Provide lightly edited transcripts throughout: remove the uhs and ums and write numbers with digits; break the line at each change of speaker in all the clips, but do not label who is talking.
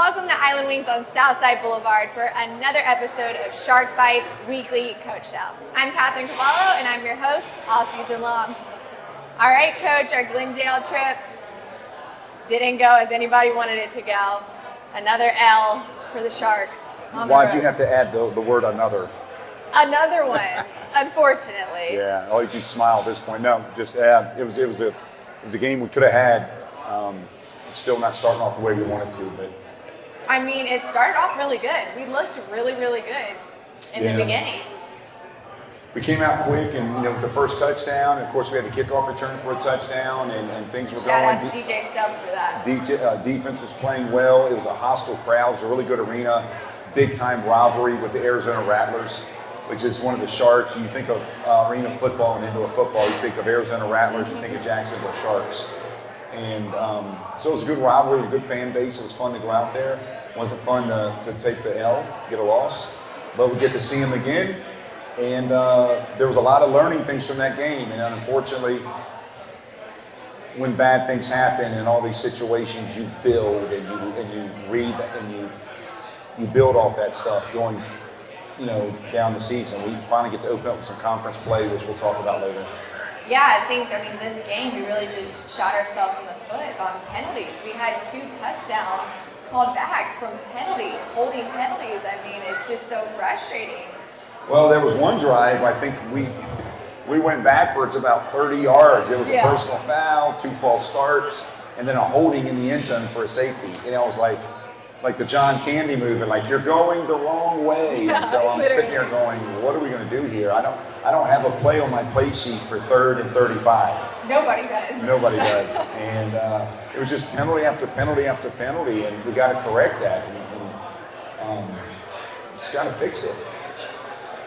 Welcome to Island Wings on Southside Blvd for another episode of Shark Bites Weekly Coach Show. I'm Cavallo and I'm your host all season long. All right, Coach, our Glendale trip didn't go as anybody wanted it to go. Another L for the Sharks.
Why'd you have to add the word another?
Another one, unfortunately.
Yeah, oh, you can smile at this point. No, just add. It was a game we could have had. It's still not starting off the way we wanted to, but.
I mean, it started off really good. We looked really, really good in the beginning.
We came out quick, and the first touchdown. And of course, we had the kickoff return for a touchdown, and things were
Shout
going.
out to DJ Stubbs for that.
Defense was playing well. It was a hostile crowd. It was a really good arena. Big time rivalry with the Arizona Rattlers, which is one of the Sharks. You think of arena football and indoor football, you think of Arizona Rattlers, you think of Jacksonville Sharks. And so it was a good rivalry, a good fan base. It was fun to go out there. It wasn't fun to take the L, get a loss, but we get to see them again. And there was a lot of learning things from that game. And unfortunately, when bad things happen in all these situations, you build and you read and you build off that stuff going down the season. We finally get to open up with some conference play, which we'll talk about later.
Yeah, I think, this game, we really just shot ourselves in the foot on penalties. We had 2 touchdowns called back from penalties, holding penalties. It's just so frustrating.
Well, there was one drive, I think we went backwards about 30 yards. It was a personal foul, 2 false starts, and then a holding in the end zone for a safety. It was like the John Candy movie, like you're going the wrong way. And so I'm sitting here going, what are we going to do here? I don't have a play on my play sheet for 3rd and 35.
Nobody does.
Nobody does. And it was just penalty after penalty after penalty, and we got to correct that. And just got to fix it.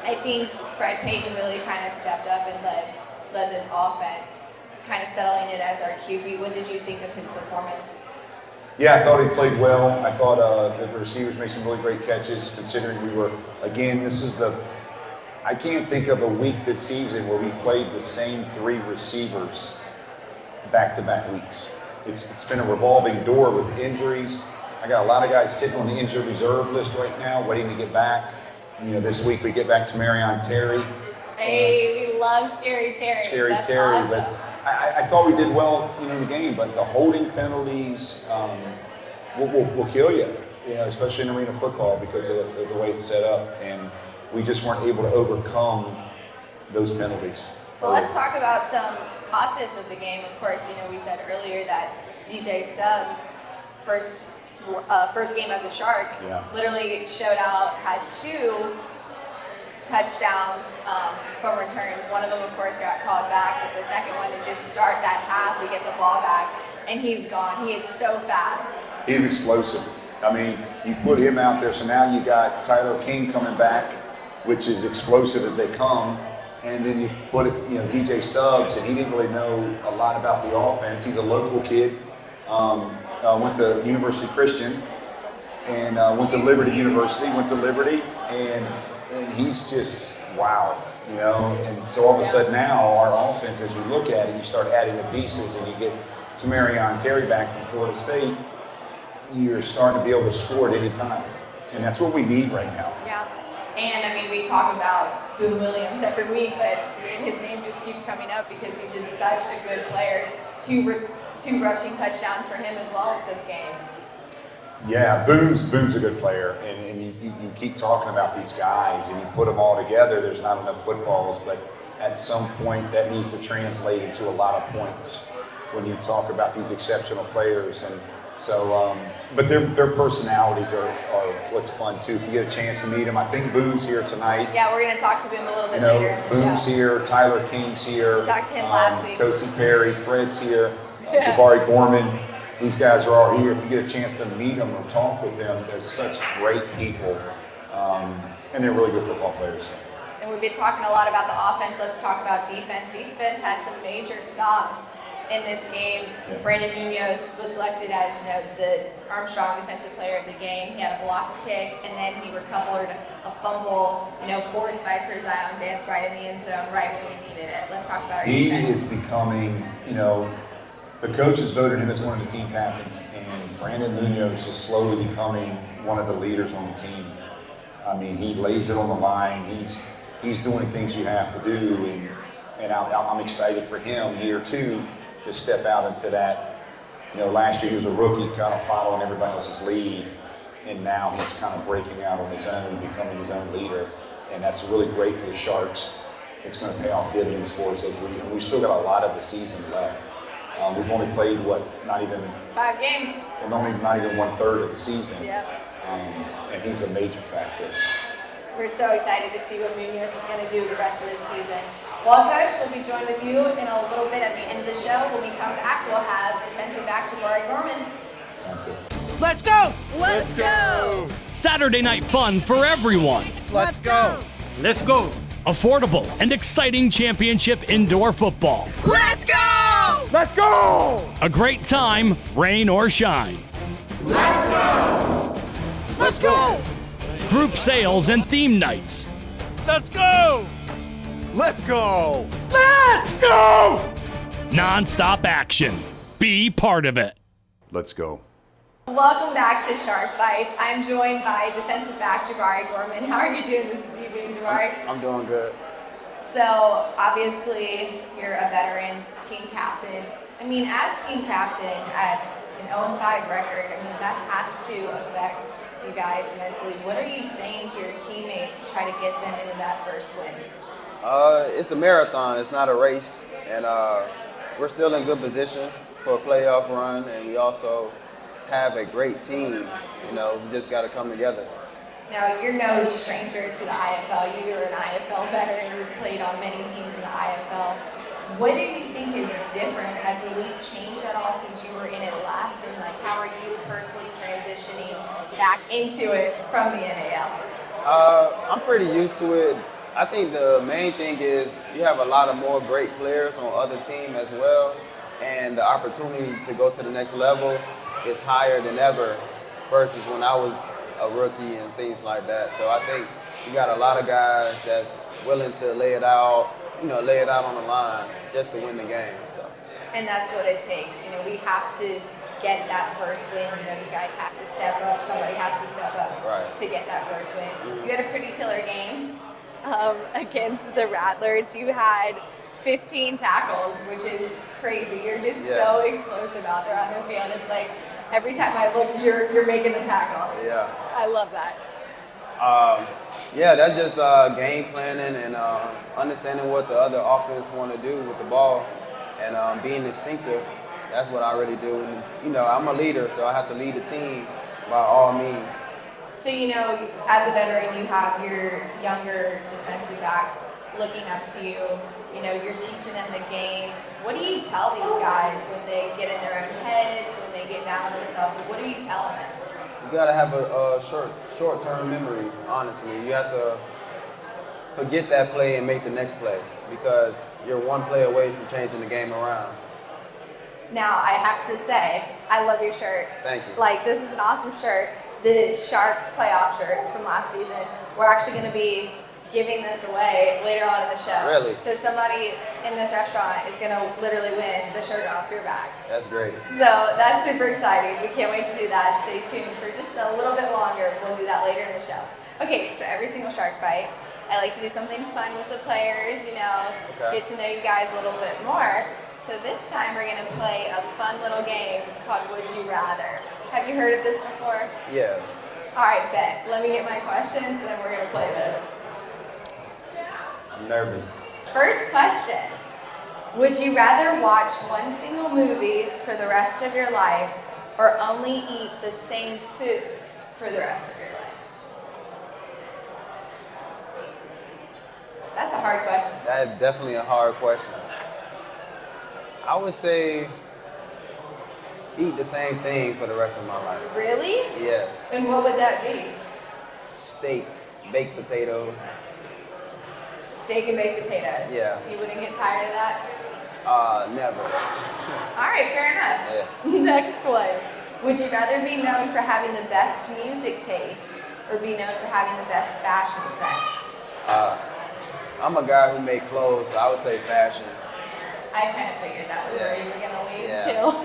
I think Fred Payton really kind of stepped up and led this offense, kind of settling it as our QB. What did you think of his performance?
Yeah, I thought he played well. I thought the receivers made some really great catches, considering we were, again, I can't think of a week this season where we've played the same 3 receivers back-to-back weeks. It's been a revolving door with injuries. I got a lot of guys sitting on the injured reserve list right now, waiting to get back. This week we get back to Marion Terry.
Hey, we love Scary Terry. That's
Terry,
awesome.
but I thought we did well in the game, but the holding penalties will kill you, especially in arena football because of the way it's set up, and we just weren't able to overcome those penalties.
Well, let's talk about some positives of the game. Of course, we said earlier that DJ Stubbs, first game as a Shark, literally showed out, had 2 touchdowns from returns. One of them, of course, got called back, but the second one, to just start that half, we get the ball back, and he's gone. He is so fast.
He's explosive. You put him out there, so now you got Tyler King coming back, which is explosive as they come, and then you put DJ Stubbs, and he didn't really know a lot about the offense. He's a local kid, went to University Christian, and went to Liberty University, and he's just wow, and so all of a sudden now our offense, as you look at it, you start adding the pieces, and you get to Marion Terry back from Florida State, you're starting to be able to score at any time, and that's what we need right now.
Yeah, and we talk about Boone Williams every week, but his name just keeps coming up because he's just such a good player. 2 rushing touchdowns for him as well this game.
Yeah, Boone's a good player, and you keep talking about these guys, and you put them all together, there's not enough footballs, but at some point that needs to translate into a lot of points when you talk about these exceptional players. And so, but their personalities are what's fun too. If you get a chance to meet them, I think Boone's here tonight.
Yeah, we're going to talk to Boone a little bit later in the
Boone's
show.
here, Tyler King's here.
We talked to him last week.
Coach Perry, Fred's here, Jabari Gorman. These guys are all here. If you get a chance to meet them or talk with them, they're such great people, and they're really good football players.
And we've been talking a lot about the offense. Let's talk about defense. Defense had some major stops in this game. Yeah. Brandon Munoz was selected as the Armstrong Defensive Player of the game. He had a blocked kick, and then he recovered a fumble. Forced by Sir Zion Dance right in the end zone, right when we needed it. Let's talk about our defense.
He is becoming, The coaches voted him as one of the team captains, and Brandon Munoz is slowly becoming one of the leaders on the team. I mean, he lays it on the line. He's doing things you have to do, and I'm excited for him here too to step out into that. You know, last year he was a rookie, kind of following everybody else's lead, and now he's kind of breaking out on his own, becoming his own leader, and that's really great for the Sharks. It's going to pay off dividends for us as we still got a lot of the season left. We've only played not even
5 games.
Well, not even 1/3 of the season.
Yep.
And he's a major factor.
We're so excited to see what Munoz is going to do the rest of this season. Well, Coach, we'll be joined with you in a little bit at the end of the show. When we come back, we'll have defensive back Jabari Gorman.
Sounds good.
Let's go!
Let's go!
Saturday night fun for everyone.
Let's go!
Let's go!
Affordable and exciting championship indoor football.
Let's go!
Let's go!
A great time, rain or shine.
Let's go!
Group sales and theme nights.
Let's go!
Let's go!
Let's go!
Non-stop action. Be part of it.
Let's go.
Welcome back to Shark Bites. I'm joined by defensive back Jabari Gorman. How are you doing this evening, Jabari?
I'm doing good.
So, obviously, you're a veteran team captain. I mean, as team captain at an 0-5 record, I mean, that has to affect you guys mentally. What are you saying to your teammates to try to get them into that first win?
It's a marathon. It's not a race. And we're still in good position for a playoff run. And we also have a great team. You know, we just got to come together.
Now, you're no stranger to the IFL. You're an IFL veteran. You've played on many teams in the IFL. What do you think is different? Has the league changed at all since you were in it last? And like, how are you personally transitioning back into it from the NAL?
I'm pretty used to it. I think the main thing is you have a lot of more great players on other teams as well. And the opportunity to go to the next level is higher than ever versus when I was a rookie and things like that. So I think you got a lot of guys that's willing to lay it out on the line just to win the game. So.
And that's what it takes. You know, we have to get that first win. You know, you guys have to step up. Somebody has to step up to get that first win.
Mm-hmm.
You had a pretty killer game against the Rattlers. You had 15 tackles, which is crazy. You're just so explosive out there on the field. It's like every time I look, you're making the tackle.
Yeah.
I love that.
That's just game planning and understanding what the other offense want to do with the ball and being instinctive. That's what I really do. And, you know, I'm a leader, so I have to lead the team by all means.
So, you know, as a veteran, you have your younger defensive backs looking up to you. You know, you're teaching them the game. What do you tell these guys when they get in their own heads, when they get down on themselves? What are you telling them?
You got to have a short-term memory, honestly. You have to forget that play and make the next play because you're one play away from changing the game around.
Now, I have to say, I love your shirt.
Thank you.
Like, this is an awesome shirt. The Sharks playoff shirt from last season. We're actually going to be giving this away later on in the show.
Really?
So somebody in this restaurant is going to literally win the shirt off your back.
That's great.
So that's super exciting. We can't wait to do that. Stay tuned for just a little bit longer. We'll do that later in the show. Okay, so every single Shark Bites, I like to do something fun with the players, you know, get to know you guys a little bit more. So this time we're going to play a fun little game called Would You Rather. Have you heard of this before?
Yeah.
All right, bet. Let me get my questions and then we're going to play this.
I'm nervous.
First question. Would you rather watch one single movie for the rest of your life or only eat the same food for the rest of your life? That's a hard question.
That is definitely a hard question. I would say eat the same thing for the rest of my life.
Really?
Yes.
And what would that be?
Steak, baked potato.
Steak and baked potatoes.
Yeah.
You wouldn't get tired of that?
Never.
All right, fair enough.
Yeah.
Next one. Would you rather be known for having the best music taste or be known for having the best fashion sense?
I'm a guy who makes clothes, so I would say fashion.
I kind of figured that was where you were going to lead
Yeah.
to.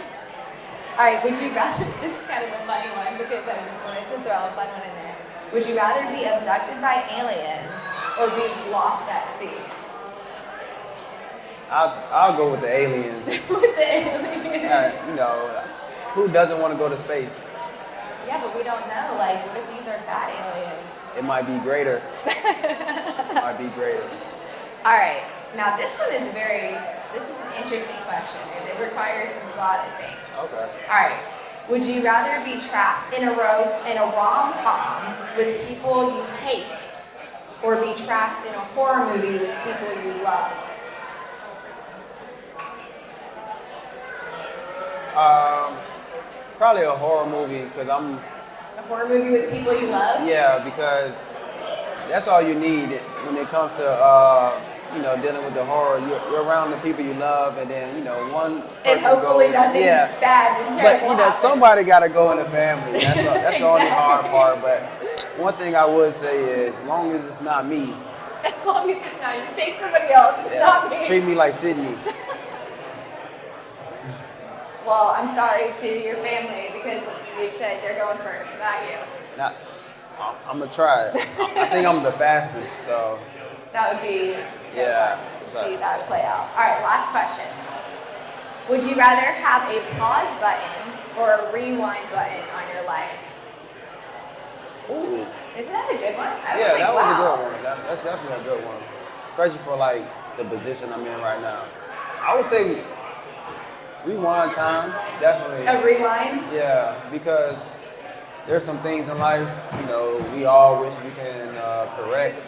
All right, would you rather, this is kind of a funny one because I just wanted to throw a fun one in there. Would you rather be abducted by aliens or be lost at sea?
I'll go with the aliens.
With the aliens.
You know, who doesn't want to go to space?
Yeah, but we don't know. Like, what if these are bad aliens?
It might be greater. Might be greater.
All right, now this one is this is an interesting question, and it requires some thought, I think.
Okay.
All right, would you rather be trapped in a rom-com with people you hate, or be trapped in a horror movie with people you love?
Probably a horror movie because I'm.
A horror movie with people you love?
Yeah, because that's all you need when it comes to dealing with the horror. You're around the people you love, and then one person
And hopefully
goes,
nothing bad and
But
terrible happens.
somebody got to go in the family. That's
Exactly.
the only hard part. But one thing I would say is, as long as it's not me,
As long as it's not you, take somebody else, not me.
treat me like Sydney.
Well, I'm sorry to your family because you said they're going first, not you.
Now, I'm gonna try it. I think I'm the fastest, so.
That would be so
Yeah,
fun to see that play out. All right, last question. Would you rather have a pause button or a rewind button on your life?
Ooh.
Isn't that a good one? I was
Yeah,
like,
that was
wow.
a good one. That's definitely a good one, especially for like the position I'm in right now. I would say rewind time, definitely.
A rewind?
Yeah, because there's some things in life, we all wish we can correct.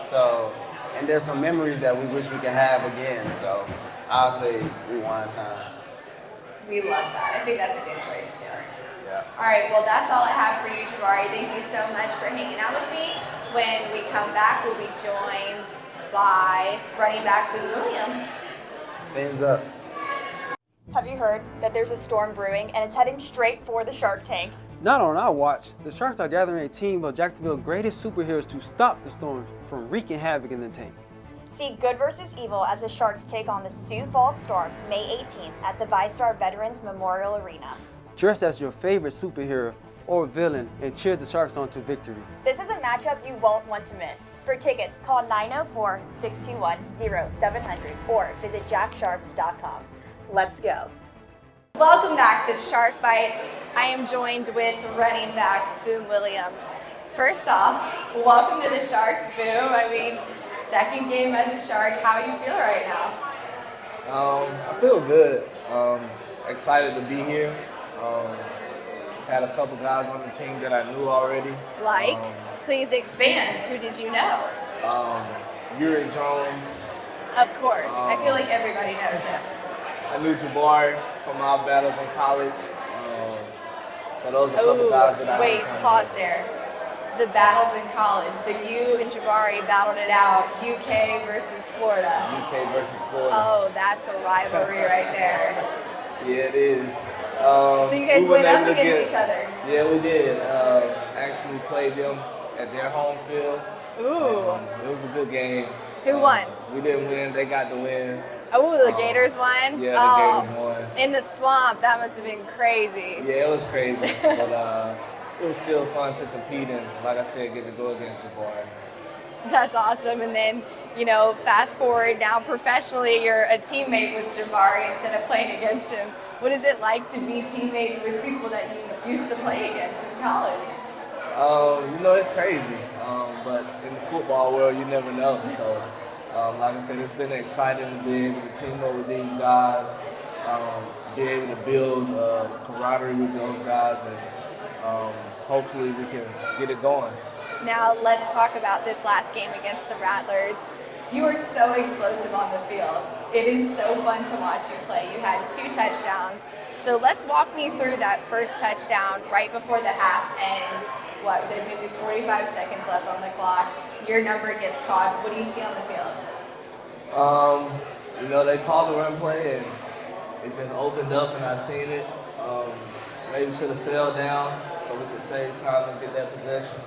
So, and there's some memories that we wish we could have again. So, I'll say rewind time.
We love that. I think that's a good choice too.
Yeah.
All right, well, that's all I have for you, Jabari. Thank you so much for hanging out with me. When we come back, we'll be joined by running back Boone Williams.
Fins up.
Have you heard that there's a storm brewing and it's heading straight for the Shark Tank?
Not on our watch. The Sharks are gathering a team of Jacksonville's greatest superheroes to stop the storms from wreaking havoc in the tank.
See good versus evil as the Sharks take on the Sioux Falls Storm May 18th at the VyStar Veterans Memorial Arena.
Dress as your favorite superhero or villain and cheer the Sharks on to victory.
This is a matchup you won't want to miss. For tickets, call 904-621-0700 or visit jacksharks.com. Let's go.
Welcome back to Shark Bites. I am joined with running back Boone Williams. First off, welcome to the Sharks, Boone. I mean, second game as a Shark. How you feel right now?
I feel good. Excited to be here. Had a couple guys on the team that I knew already.
Like, please expand. Who did you know?
Yuri Jones.
Of course. I feel like everybody knows him.
I knew Jabari from our battles in college. So those are a couple guys that I
Wait, pause there. The battles in college. So you and Jabari battled it out, UK versus Florida.
UK versus Florida.
Oh, that's a rivalry right there.
Yeah, it is.
So you guys went up against each other?
Yeah, we did. Actually played them at their home field.
Ooh.
It was a good game.
Who won?
We didn't win. They got the win.
Oh, the Gators won?
Yeah, the Gators won.
In the swamp, that must have been crazy.
Yeah, it was crazy. But it was still fun to compete and, like I said, get to go against Jabari.
That's awesome. And then, fast forward now professionally, you're a teammate with Jabari instead of playing against him. What is it like to be teammates with people that you used to play against in college?
It's crazy. But in the football world, you never know. So, like I said, it's been exciting to be able to team up with these guys, be able to build camaraderie with those guys, and hopefully we can get it going.
Now let's talk about this last game against the Rattlers. You are so explosive on the field. It is so fun to watch you play. You had 2 touchdowns. So let's walk me through that first touchdown right before the half ends. There's maybe 45 seconds left on the clock. Your number gets called. What do you see on the field?
They called the run play and it just opened up and I seen it. Maybe should have fell down so we could save time and get that possession.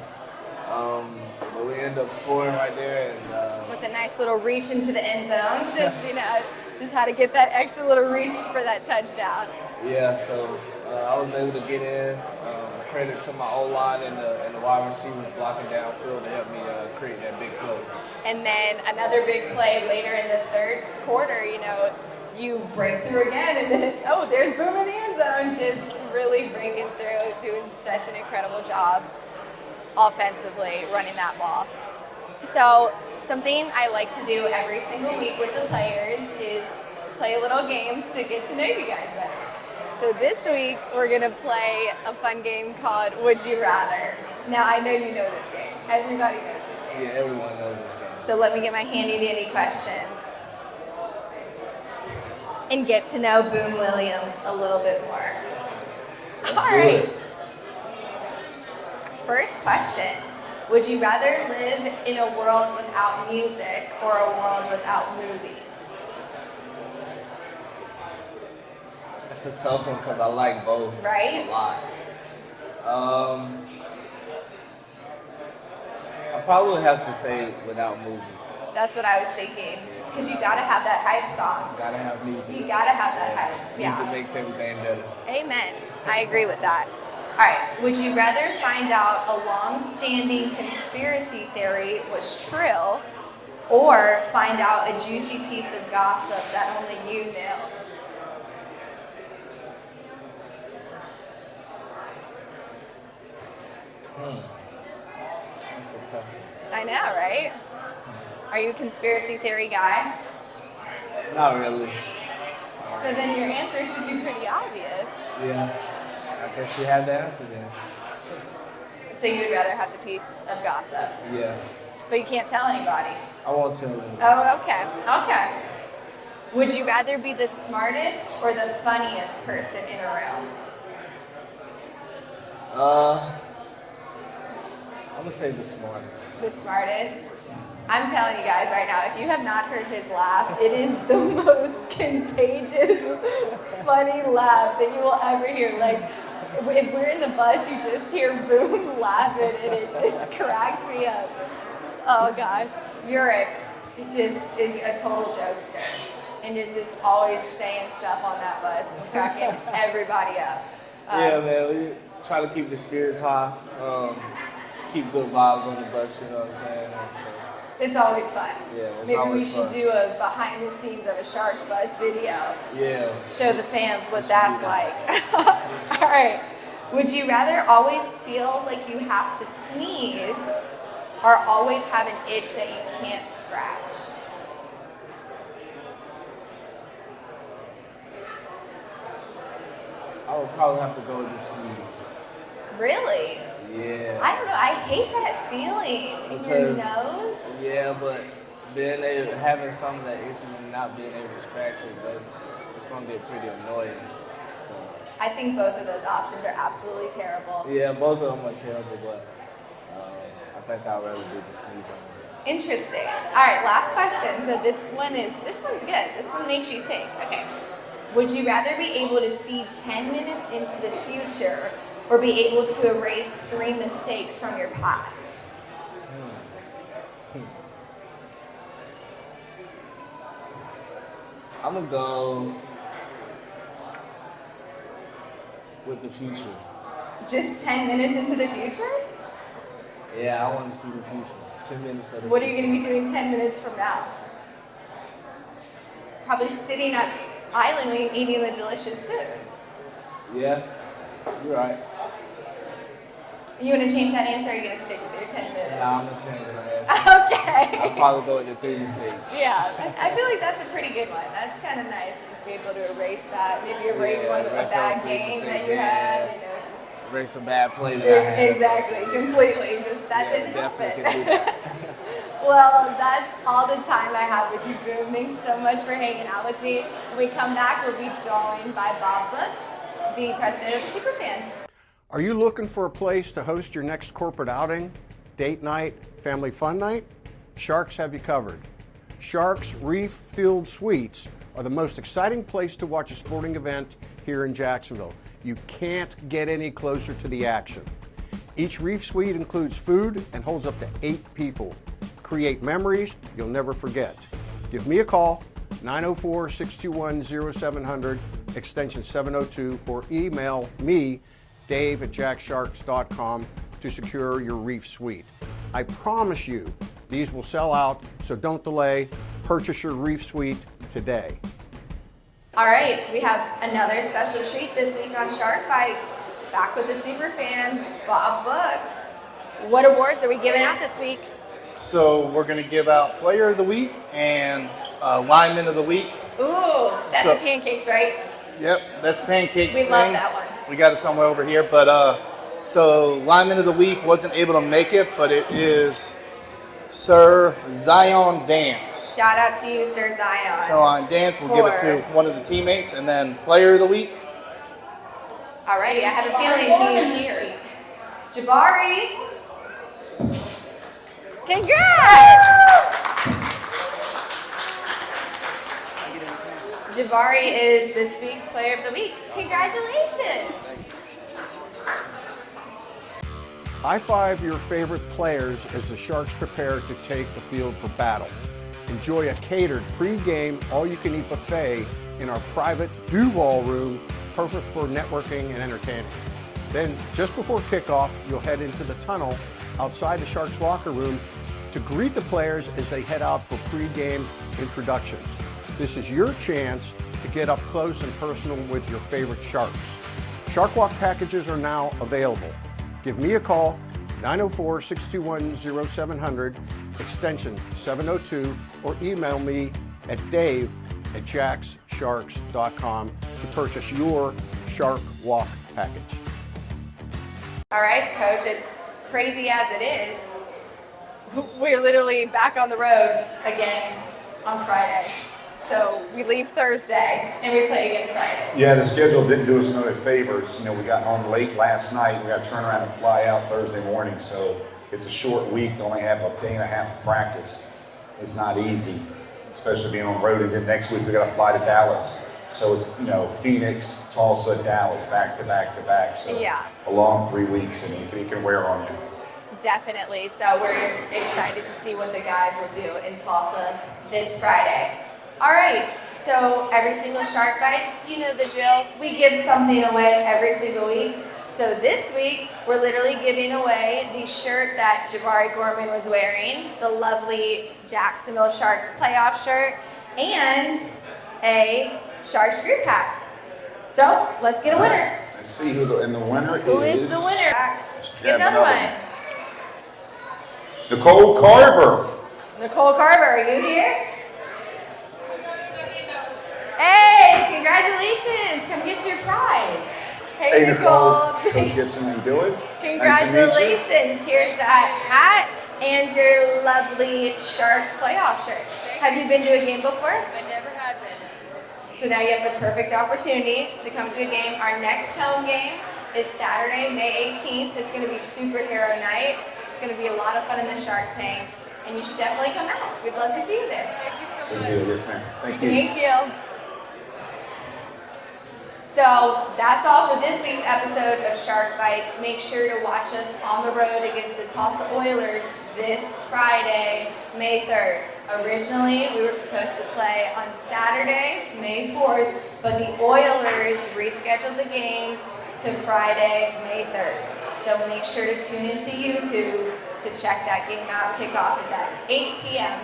But we ended up scoring right there and
with a nice little reach into the end zone, just Just had to get that extra little reach for that touchdown.
Yeah, so I was able to get in. Credit to my O-line and the wide receivers blocking downfield to help me create that big play.
And then another big play later in the third quarter, you break through again, and then it's, there's Boom in the end zone, just really breaking through, doing such an incredible job offensively running that ball. So something I like to do every single week with the players is play little games to get to know you guys better. So this week, we're going to play a fun game called Would You Rather. Now, I know you know this game. Everybody knows this game.
Yeah, everyone knows this game.
So let me get my handy-dandy questions and get to know Boom Williams a little bit more. All right. First question. Would you rather live in a world without music or a world without movies?
That's a tough one because I like both
Right?
a lot. I probably would have to say without movies.
That's what I was thinking. Because you gotta have that hype song.
Gotta have music.
You gotta have that hype.
Music
Yeah.
makes everything better.
Amen. I agree with that. All right. Would you rather find out a long-standing conspiracy theory was true, or find out a juicy piece of gossip that only you knew?
That's a tough one.
I know, right? Are you a conspiracy theory guy?
Not really.
So then your answer should be pretty obvious.
Yeah. I guess you have the answer then.
So you'd rather have the piece of gossip,
Yeah.
but you can't tell anybody.
I won't tell them.
Oh, okay. Okay. Would you rather be the smartest or the funniest person in a room?
I'm gonna say the smartest.
The smartest? I'm telling you guys right now, if you have not heard his laugh, it is the most contagious, funny laugh that you will ever hear. Like, if we're in the bus, you just hear Boom laughing, and it just cracks me up. Oh gosh, Uric just is a total jokester, and is just always saying stuff on that bus and cracking everybody up.
Yeah, man. We try to keep the spirits high. Keep good vibes on the bus. You know what I'm saying? And so,
It's always fun.
yeah, it's
Maybe we
always
should
fun.
do a behind the scenes of a shark bus video.
Yeah.
Show the fans what
should
that's
do
like. All right. Would you rather always feel like you have to sneeze or always have an itch that you can't scratch?
I would probably have to go with the sneeze.
Really?
Yeah.
I don't know. I hate that feeling in your
Because-
nose.
Yeah, but having something that itches and not being able to scratch it, it's gonna get pretty annoying. So
I think both of those options are absolutely terrible.
yeah, both of them are terrible, but I think I'd rather do the sneeze on it.
Interesting. All right, last question. So this one's good. This one makes you think. Okay. Would you rather be able to see 10 minutes into the future or be able to erase 3 mistakes from your past?
I'm gonna go with the future.
Just 10 minutes into the future?
Yeah, I want to see the future. 10 minutes of the
What are you
future.
going to be doing 10 minutes from now? Probably sitting at Island Wing eating the delicious food.
Yeah, you're right.
You want to change that answer or are you going to stick with your 10 minutes?
Nah, I'm gonna change my answer.
Okay.
I'll probably go with the 3 mistakes.
Yeah, I feel like that's a pretty good one. That's kind of nice, just be able to erase that. Maybe erase one with a
erase
bad
those 3
game that
mistakes,
you
yeah.
had. You know, just
Erase a bad play that I had.
exactly, completely. Just that
Yeah,
didn't
definitely
happen.
can do that.
Well, that's all the time I have with you, Boom. Thanks so much for hanging out with me. When we come back, we'll be joined by Bob Book, the president of the Superfans.
Are you looking for a place to host your next corporate outing, date night, family fun night? Sharks have you covered. Sharks Reef Field Suites are the most exciting place to watch a sporting event here in Jacksonville. You can't get any closer to the action. Each Reef Suite includes food and holds up to 8 people. Create memories you'll never forget. Give me a call, 904-621-0700, extension 702, or email me, dave@jacksharks.com, to secure your Reef Suite. I promise you, these will sell out, so don't delay. Purchase your Reef Suite today.
All right, so we have another special treat this week on Shark Bites. Back with the super fans, Bob Book. What awards are we giving out this week?
So we're going to give out Player of the Week and Lineman of the Week.
Ooh, that's the pancakes, right?
Yep, that's pancake.
We love that one.
We got it somewhere over here, but so Lineman of the Week wasn't able to make it, but it is Sir Zion Dance.
Shout out to you, Sir Zion.
So on Dance, we'll give it to one of the teammates, and then Player of the Week.
Alrighty, I have a feeling he's here. Jabari. Congrats! Jabari is this week's Player of the Week. Congratulations!
High-five your favorite players as the Sharks prepare to take the field for battle. Enjoy a catered pre-game, all-you-can-eat buffet in our private Duval room, perfect for networking and entertaining. Then, just before kickoff, you'll head into the tunnel outside the Sharks locker room to greet the players as they head out for pre-game introductions. This is your chance to get up close and personal with your favorite Sharks. Shark Walk packages are now available. Give me a call, 904-621-0700, extension 702, or email me at dave@jacksharks.com to purchase your Shark Walk package.
All right, Coach, as crazy as it is, we're literally back on the road again on Friday. So we leave Thursday and we play again Friday.
Yeah, the schedule didn't do us no favors. You know, we got home late last night. We got to turn around and fly out Thursday morning. So it's a short week to only have a day and a half of practice. It's not easy, especially being on the road. And then next week we got to fly to Dallas. So it's, you know, Phoenix, Tulsa, Dallas, back to back to back. So
yeah,
a long 3 weeks, and it can wear on you.
Definitely. So we're excited to see what the guys will do in Tulsa this Friday. All right, so every single Shark Bites, you know the drill. We give something away every single week. So this week, we're literally giving away the shirt that Jabari Gorman was wearing, the lovely Jacksonville Sharks playoff shirt, and a Sharks group hat. So let's get a winner.
Let's see who the winner is.
Who is the winner? Get another one.
Nicole Carver.
Nicole Carver, are you here? Hey, congratulations! Come get your prize. Hey, Nicole.
Coach Gibson, how you doing?
Congratulations! Here's that hat and your lovely Sharks playoff shirt. Have you been to a game before?
I never have been.
So now you have the perfect opportunity to come to a game. Our next home game is Saturday, May 18th. It's going to be superhero night. It's going to be a lot of fun in the Shark Tank, and you should definitely come out. We'd love to see you there.
Thank you so much.
Yes, ma'am. Thank you.
Thank you. So that's all for this week's episode of Shark Bites. Make sure to watch us on the road against the Tulsa Oilers this Friday, May 3rd. Originally, we were supposed to play on Saturday, May 4th, but the Oilers rescheduled the game to Friday, May 3rd. So make sure to tune into YouTube to check that game out. Kickoff is at 8 p.m.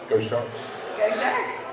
Go Sharks.
Go Sharks.